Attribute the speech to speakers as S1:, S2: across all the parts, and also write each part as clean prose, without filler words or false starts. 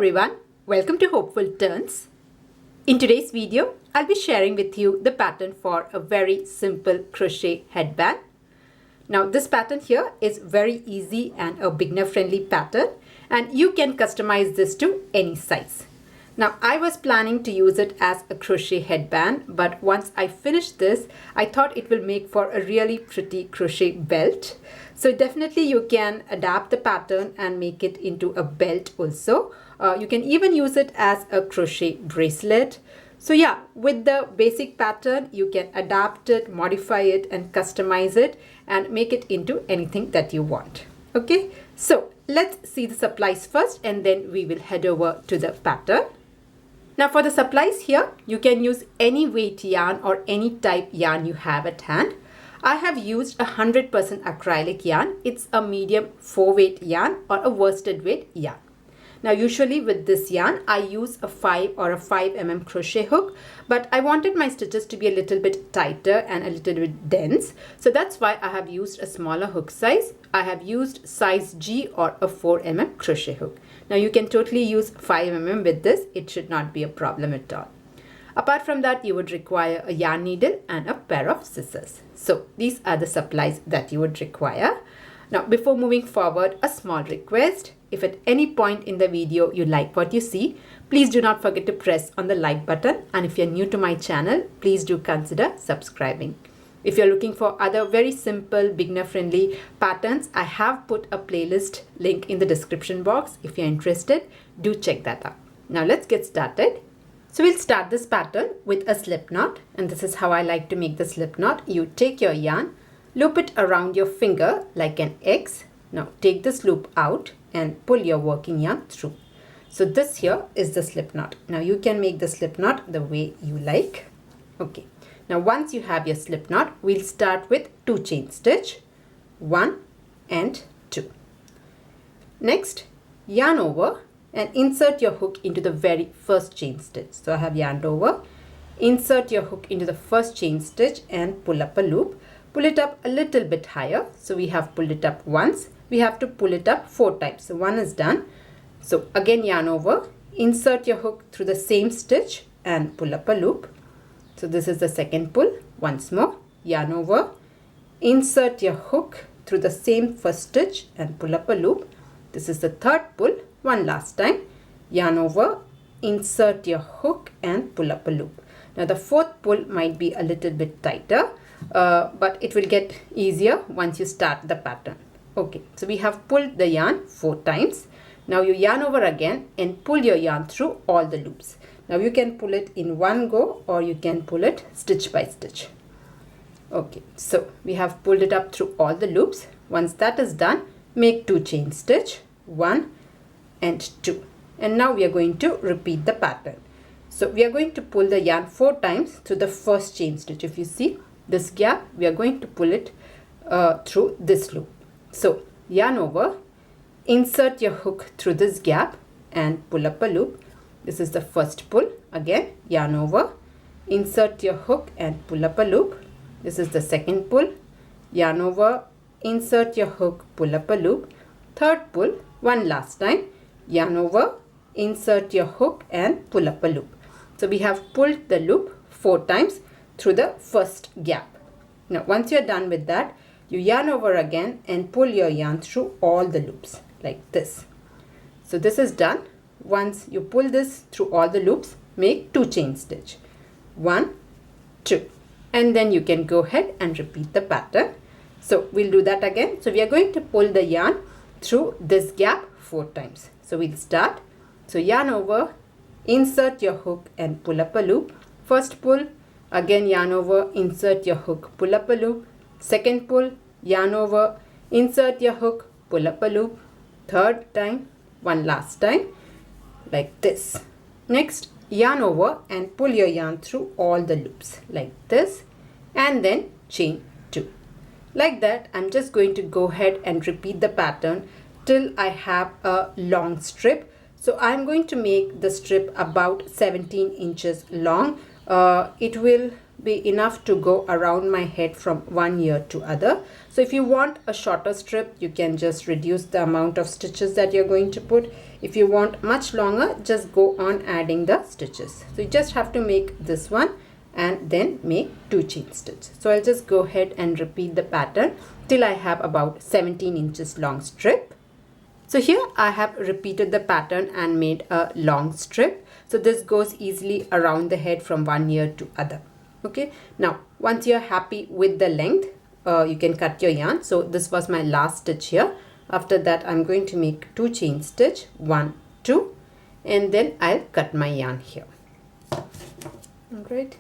S1: everyone, welcome to Hopeful Turns. In today's video, I'll be sharing with you the pattern for a very simple crochet headband. Now this pattern here is very easy and a beginner friendly pattern, and you can customize this to any size. Now I was planning to use it as a crochet headband, but once I finished this, I thought it will make for a really pretty crochet belt. So definitely you can adapt the pattern and make it into a belt also. You can even use it as a crochet bracelet. So yeah, with the basic pattern, you can adapt it, modify it and customize it and make it into anything that you want. Okay, so let's see the supplies first and then we will head over to the pattern. Now for the supplies here, you can use any weight yarn or any type yarn you have at hand. I have used 100% acrylic yarn. It's a medium 4-weight yarn or a worsted weight yarn. Now usually with this yarn, I use a 5 or a 5 mm crochet hook, but I wanted my stitches to be a little bit tighter and a little bit dense. So that's why I have used a smaller hook size. I have used size G or a 4 mm crochet hook. Now you can totally use 5 mm with this. It should not be a problem at all. Apart from that, you would require a yarn needle and a pair of scissors. So these are the supplies that you would require. Now before moving forward, a small request. If at any point in the video you like what you see, please do not forget to press on the like button. And if you're new to my channel, please do consider subscribing. If you're looking for other very simple beginner friendly patterns, I have put a playlist link in the description box. If you're interested, do check that out. Now let's get started. So we'll start this pattern with a slip knot, and this is how I like to make the slip knot. You take your yarn, loop it around your finger like an X. Now take this loop out and pull your working yarn through. So this here is the slip knot. Now you can make the slip knot the way you like. Okay. Now once you have your slip knot, we'll start with 2 chain stitch, 1 and 2. Next, yarn over and insert your hook into the very first chain stitch. So I have yarned over, insert your hook into the first chain stitch and pull up a loop. Pull it up a little bit higher. So we have pulled it up once. We have to pull it up 4 times. So 1 is done. So again yarn over, insert your hook through the same stitch and pull up a loop. So this is the second pull. Once more, yarn over, insert your hook through the same first stitch and pull up a loop. This is the third pull. One last time, yarn over, insert your hook and pull up a loop. Now the fourth pull might be a little bit tighter, but it will get easier once you start the pattern. Okay, so we have pulled the yarn 4 times. Now you yarn over again and pull your yarn through all the loops. Now you can pull it in one go or you can pull it stitch by stitch. Okay, so we have pulled it up through all the loops. Once that is done, make 2 chain stitch, 1 and 2. And now we are going to repeat the pattern. So we are going to pull the yarn 4 times through the first chain stitch. If you see this gap, we are going to pull it through this loop. So yarn over, insert your hook through this gap and pull up a loop. This is the first pull. Again yarn over, insert your hook and pull up a loop. This is the second pull. Yarn over, insert your hook, pull up a loop. Third pull, one last time, yarn over, insert your hook and pull up a loop. So we have pulled the loop 4 times through the first gap. Now once you're done with that, you yarn over again and pull your yarn through all the loops like this. So this is done. Once you pull this through all the loops, make 2 chain stitch, 1, 2, and then you can go ahead and repeat the pattern. So we'll do that again. So we are going to pull the yarn through this gap 4 times. So we'll start. So yarn over, insert your hook and pull up a loop. First pull, again yarn over, insert your hook, pull up a loop. Second pull, yarn over, insert your hook, pull up a loop. Third time, one last time like this. Next, yarn over and pull your yarn through all the loops like this and then chain 2. Like that, I'm just going to go ahead and repeat the pattern till I have a long strip. So I'm going to make the strip about 17 inches long. It will be enough to go around my head from one ear to other. So if you want a shorter strip, you can just reduce the amount of stitches that you're going to put. If you want much longer, just go on adding the stitches. So you just have to make this one and then make 2 chain stitches. So I'll just go ahead and repeat the pattern till I have about 17 inches long strip. So here I have repeated the pattern and made a long strip. So this goes easily around the head from one ear to other. Okay, now once you're happy with the length, you can cut your yarn. So this was my last stitch here. After that, I'm going to make 2 chain stitch, 1, 2, and then I'll cut my yarn here. Alright,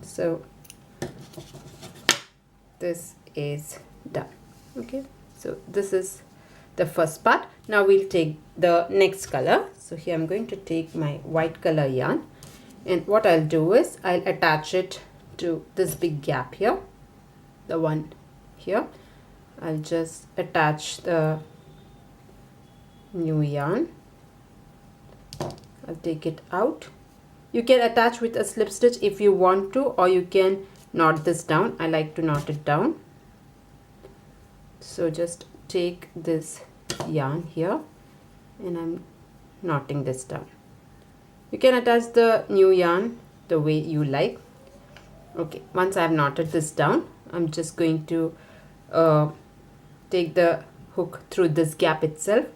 S1: so this is done. Okay, so this is the first part. Now we'll take the next color. So here I'm going to take my white color yarn, and what I'll do is I'll attach it to this big gap here, the one here. I'll just attach the new yarn. I'll take it out. You can attach with a slip stitch if you want to, or you can knot this down. I like to knot it down. So just take this yarn here and I'm knotting this down. You can attach the new yarn the way you like. Okay, once I've knotted this down, I'm just going to take the hook through this gap itself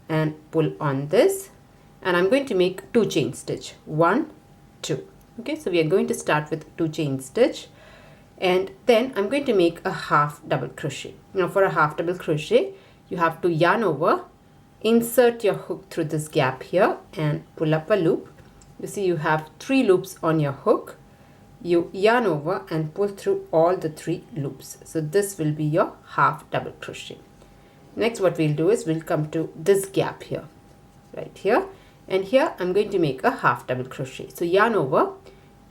S1: and pull on this, and I'm going to make 2 chain stitch, 1, 2. Okay, so we are going to start with 2 chain stitch, and then I'm going to make a half double crochet. Now for a half double crochet, you have to yarn over, insert your hook through this gap here and pull up a loop. You see you have 3 loops on your hook. You yarn over and pull through all the 3 loops. So this will be your half double crochet. Next what we'll do is we'll come to this gap here, right here, and here I'm going to make a half double crochet. So yarn over,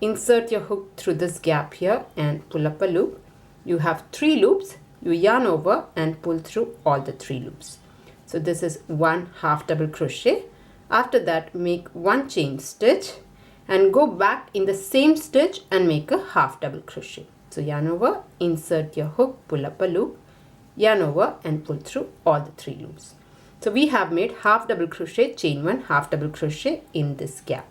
S1: insert your hook through this gap here and pull up a loop. You have 3 loops. You yarn over and pull through all the 3 loops. So this is 1 half double crochet. After that, make 1 chain stitch and go back in the same stitch and make a half double crochet. So yarn over, insert your hook, pull up a loop, yarn over and pull through all the 3 loops. So we have made half double crochet, chain 1, half double crochet in this gap.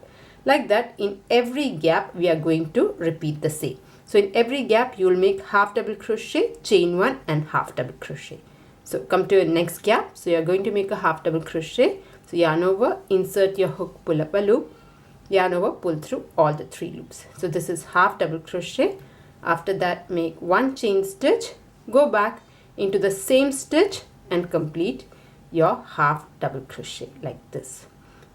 S1: Like that, in every gap we are going to repeat the same. So in every gap you will make half double crochet, chain 1 and half double crochet. So come to your next gap. So you are going to make a half double crochet. So yarn over, insert your hook, pull up a loop, yarn over, pull through all the 3 loops. So this is half double crochet. After that, make 1 chain stitch, go back into the same stitch and complete your half double crochet like this.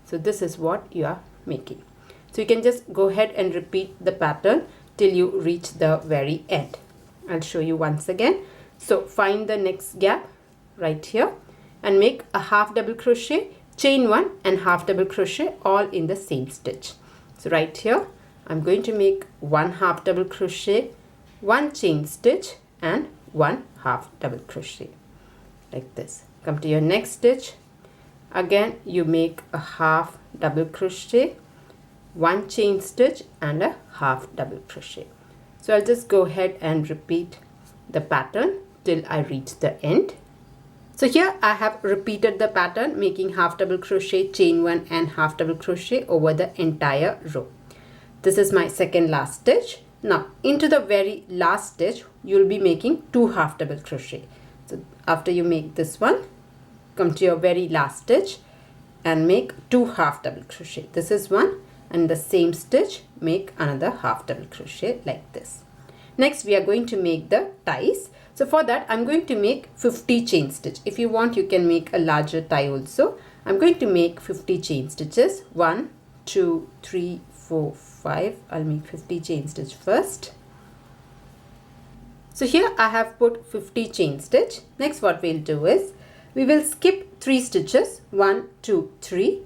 S1: So this is what you are making. So you can just go ahead and repeat the pattern till you reach the very end. I'll show you once again. So find the next gap right here and make a half double crochet, chain 1 and half double crochet all in the same stitch. So right here I'm going to make 1 half double crochet, 1 chain stitch and 1 half double crochet like this. Come to your next stitch. Again you make a half double crochet, 1 chain stitch and a half double crochet. So I'll just go ahead and repeat the pattern till I reach the end. So here I have repeated the pattern, making half double crochet, chain 1 and half double crochet over the entire row. This is my second last stitch. Now into the very last stitch you'll be making 2 half double crochet. So after you make this one, come to your very last stitch and make 2 half double crochet. This is one, and the same stitch make another half double crochet like this. Next we are going to make the ties. So for that I'm going to make 50 chain stitch. If you want, you can make a larger tie also. I'm going to make 50 chain stitches. 1, 2, 3, 4, 5. I'll make 50 chain stitch first. So here I have put 50 chain stitch. Next what we'll do is we will skip 3 stitches, 1, 2, 3,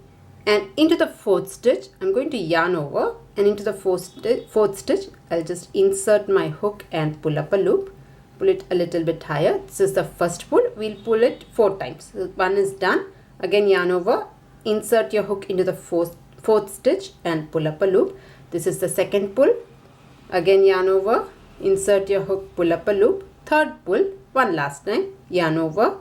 S1: and into the 4th stitch I'm going to yarn over, and into the 4th stitch I'll just insert my hook and pull up a loop. Pull it a little bit higher. This is the first pull. We'll pull it 4 times. So 1 is done. Again yarn over, insert your hook into the 4th stitch and pull up a loop. This is the second pull. again yarn over, insert your hook, pull up a loop, third pull, one last time, yarn over,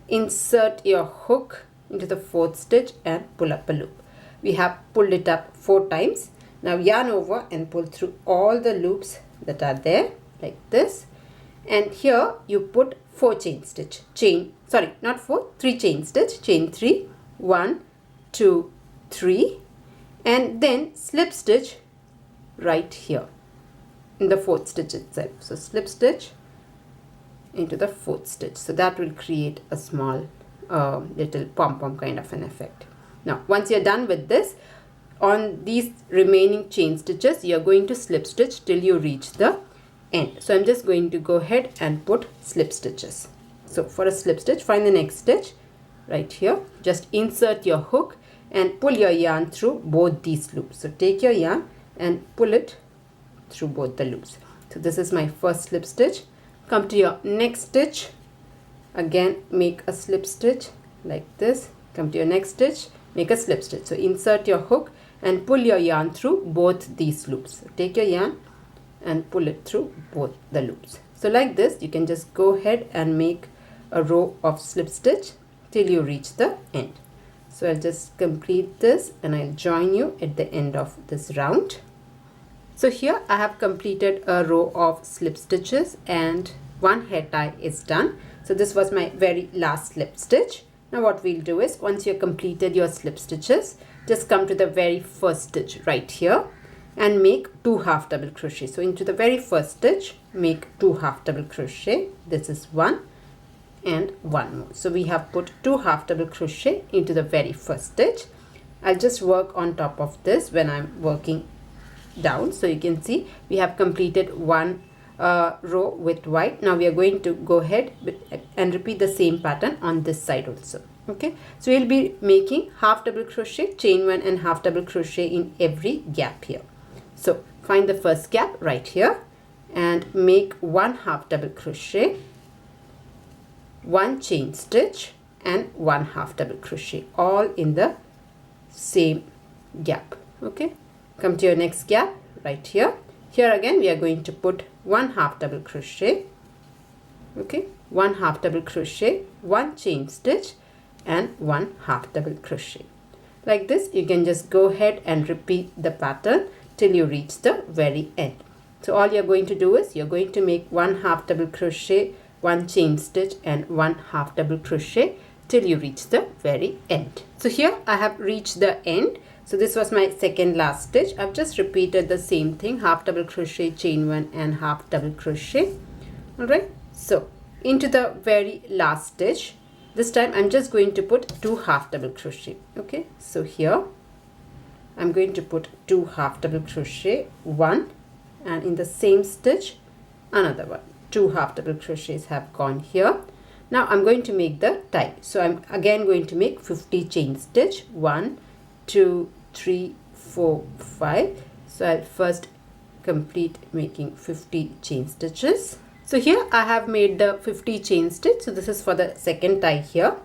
S1: insert your hook into the fourth stitch and pull up a loop. We have pulled it up 4 times. Now yarn over and pull through all the loops that are there like this, and here you put 4 chain stitch, not 4, 3 chain stitch, chain 3, 1, 2, 3, and then slip stitch right here in the fourth stitch itself. So slip stitch into the fourth stitch, so that will create a small little pom-pom kind of an effect. Now once you're done with this, on these remaining chain stitches you're going to slip stitch till you reach the end. So I'm just going to go ahead and put slip stitches. So for a slip stitch, find the next stitch right here, just insert your hook and pull your yarn through both these loops. So take your yarn and pull it through both the loops. So this is my first slip stitch. Come to your next stitch, again make a slip stitch like this, come to your next stitch, make a slip stitch. So insert your hook and pull your yarn through both these loops. So take your yarn and pull it through both the loops. So like this, you can just go ahead and make a row of slip stitch till you reach the end. So I'll just complete this and I'll join you at the end of this round. So here I have completed a row of slip stitches and one hair tie is done. So this was my very last slip stitch. Now what we'll do is, once you've completed your slip stitches, just come to the very first stitch right here and make 2 half double crochet. So into the very first stitch, make 2 half double crochet. This is 1 and 1 more. So we have put 2 half double crochet into the very first stitch. I'll just work on top of this when I'm working down. So you can see we have completed one row with white. Now we are going to go ahead and repeat the same pattern on this side also. Okay, so we'll be making half double crochet, chain 1 and half double crochet in every gap here. So find the first gap right here and make 1 half double crochet, 1 chain stitch and 1 half double crochet, all in the same gap. Okay, come to your next gap right here. Here again we are going to put 1 half double crochet, okay, 1 half double crochet, 1 chain stitch and 1 half double crochet. Like this, you can just go ahead and repeat the pattern till you reach the very end. So all you're going to do is you're going to make 1 half double crochet, 1 chain stitch and 1 half double crochet till you reach the very end. So here I have reached the end. So this was my second last stitch. I've just repeated the same thing, half double crochet, chain 1 and half double crochet. Alright, so into the very last stitch, this time I'm just going to put 2 half double crochet. Okay, so here I'm going to put 2 half double crochet, 1, and in the same stitch another one. 2 half double crochets have gone here. Now I'm going to make the tie. So I'm again going to make 50 chain stitch, 1, 2, 3, 4, 5. So I'll first complete making 50 chain stitches. So here I have made the 50 chain stitch. So this is for the second tie here.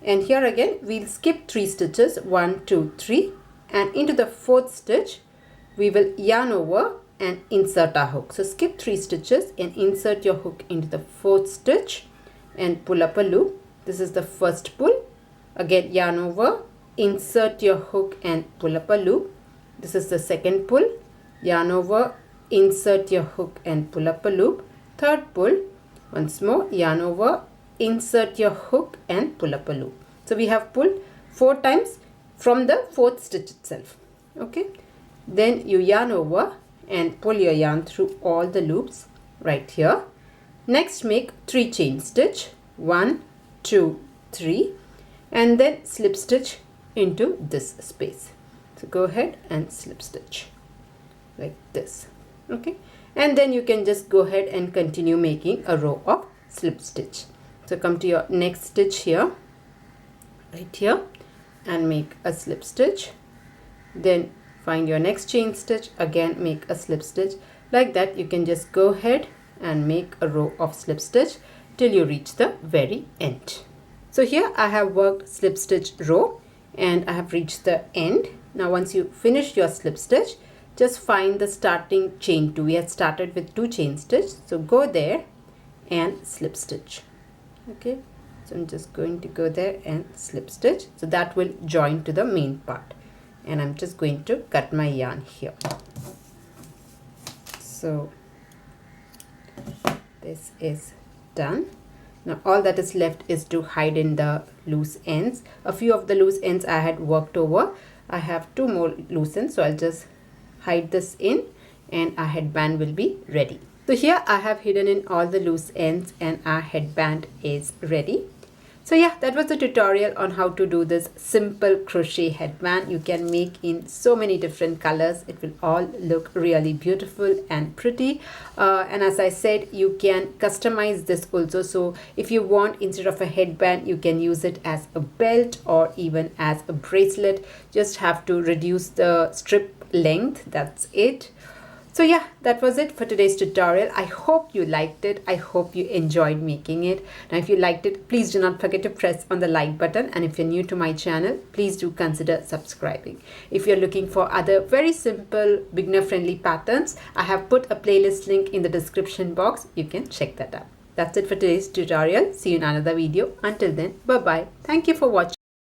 S1: And here again we'll skip 3 stitches, 1, 2, 3, and into the fourth stitch we will yarn over and insert our hook. So skip 3 stitches and insert your hook into the fourth stitch and pull up a loop. This is the first pull. Again yarn over, insert your hook and pull up a loop. This is the second pull. Yarn over, insert your hook and pull up a loop. Third pull, once more, yarn over, insert your hook and pull up a loop. So we have pulled 4 times from the fourth stitch itself. Okay, then you yarn over and pull your yarn through all the loops right here. Next make 3 chain stitch, 1, 2, 3, and then slip stitch into this space. So go ahead and slip stitch like this. Okay, and then you can just go ahead and continue making a row of slip stitch. So come to your next stitch here, right here, and make a slip stitch. Then find your next chain stitch, again make a slip stitch. Like that you can just go ahead and make a row of slip stitch till you reach the very end. So here I have worked slip stitch row and I have reached the end. Now once you finish your slip stitch, just find the starting chain 2. We had started with 2 chain stitch, so go there and slip stitch. Okay, so I'm just going to go there and slip stitch, so that will join to the main part, and I'm just going to cut my yarn here. So this is done. Now all that is left is to hide in the loose ends. A few of the loose ends I had worked over. I have 2 more loose ends, so I'll just hide this in and our headband will be ready. So here I have hidden in all the loose ends and our headband is ready. So yeah, that was the tutorial on how to do this simple crochet headband. You can make in so many different colors. It will all look really beautiful and pretty. And as I said, you can customize this also. So if you want, instead of a headband, you can use it as a belt or even as a bracelet. Just have to reduce the strip length. That's it. So yeah, that was it for today's tutorial. I hope you liked it. I hope you enjoyed making it. Now if you liked it, please do not forget to press on the like button, and if you're new to my channel, please do consider subscribing. If you're looking for other very simple beginner friendly patterns, I have put a playlist link in the description box. You can check that out. That's it for today's tutorial. See you in another video. Until then, bye bye. Thank you for watching.